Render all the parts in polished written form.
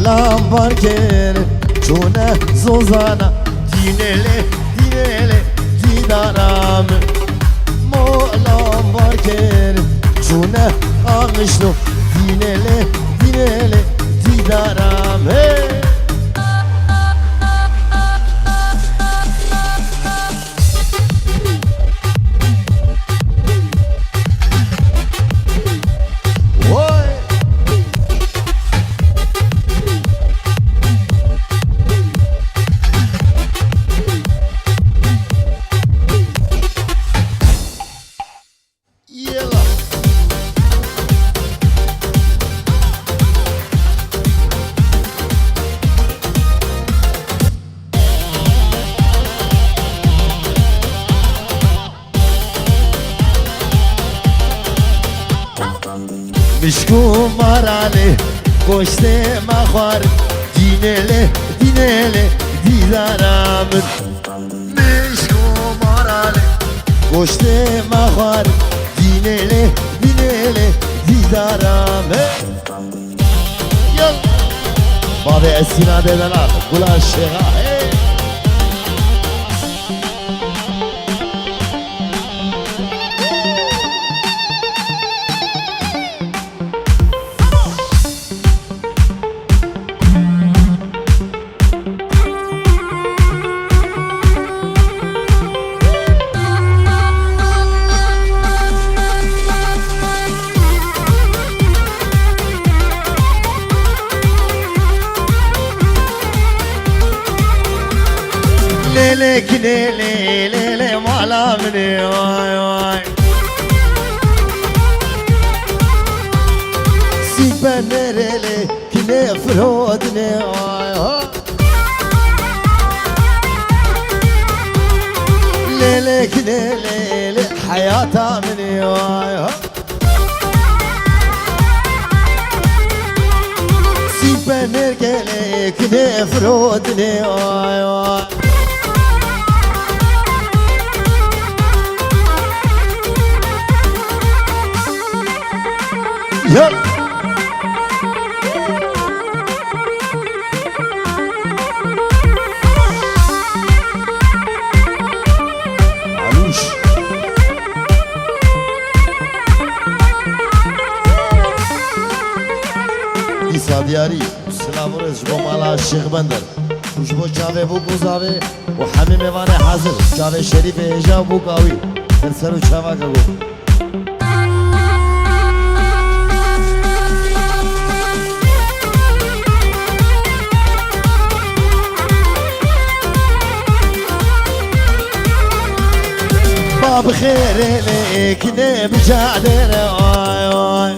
مالام باركر چونه زوزانا دینله دینله دیدارم مالام باركر چونه آمشنو دینله دینله دیدارم مشکو مراله گوشت مخوار دینله دینله دیدارم مشکو مراله گوشت مخوار دینله دینله دیدارم یل بابا اسینا بدنم گلان شغا ليلي ليلي ليلي مالا مني واي واي سيبان ليلي كني فرودني واي واي ليلي ليلي حياتها مني واي واي سيبان ليلي كني فرودني واي واي يلا علوش إيسا دياري سلام ورز جبو مالا الشيخ بندر وجبو جاوه بو گوزاوه وحمي ميوانه حاضر جاوه شريف هجا بو قاوي ترسرو چاوا گو بخير ليك نبجادر واي واي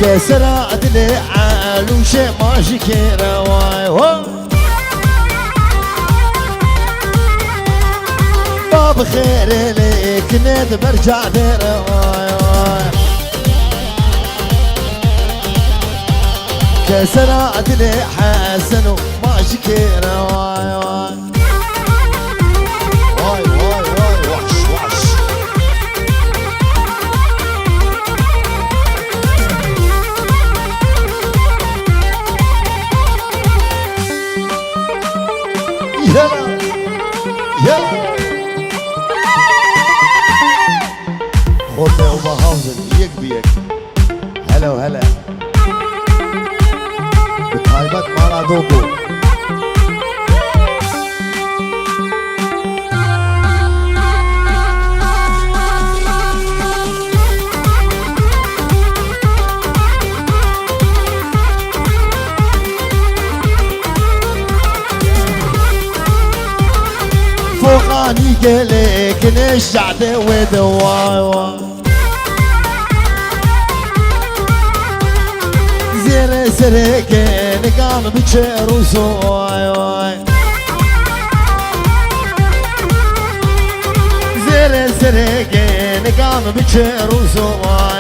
كسرات لي علوش ماشي كيرا واي واي باب خير ليك نبجادر واي واي كسرات لي حسن ماشي كيرا واي واي واي واي واي وحش وحش يلا يلا خذنا وبهاوزن يك بيك هلا وهلا بتهايبات مارادوكو فوقاني قلك نشعد ودواي زير سركن قام بشير وسواي زير سركن قام بشير وسواي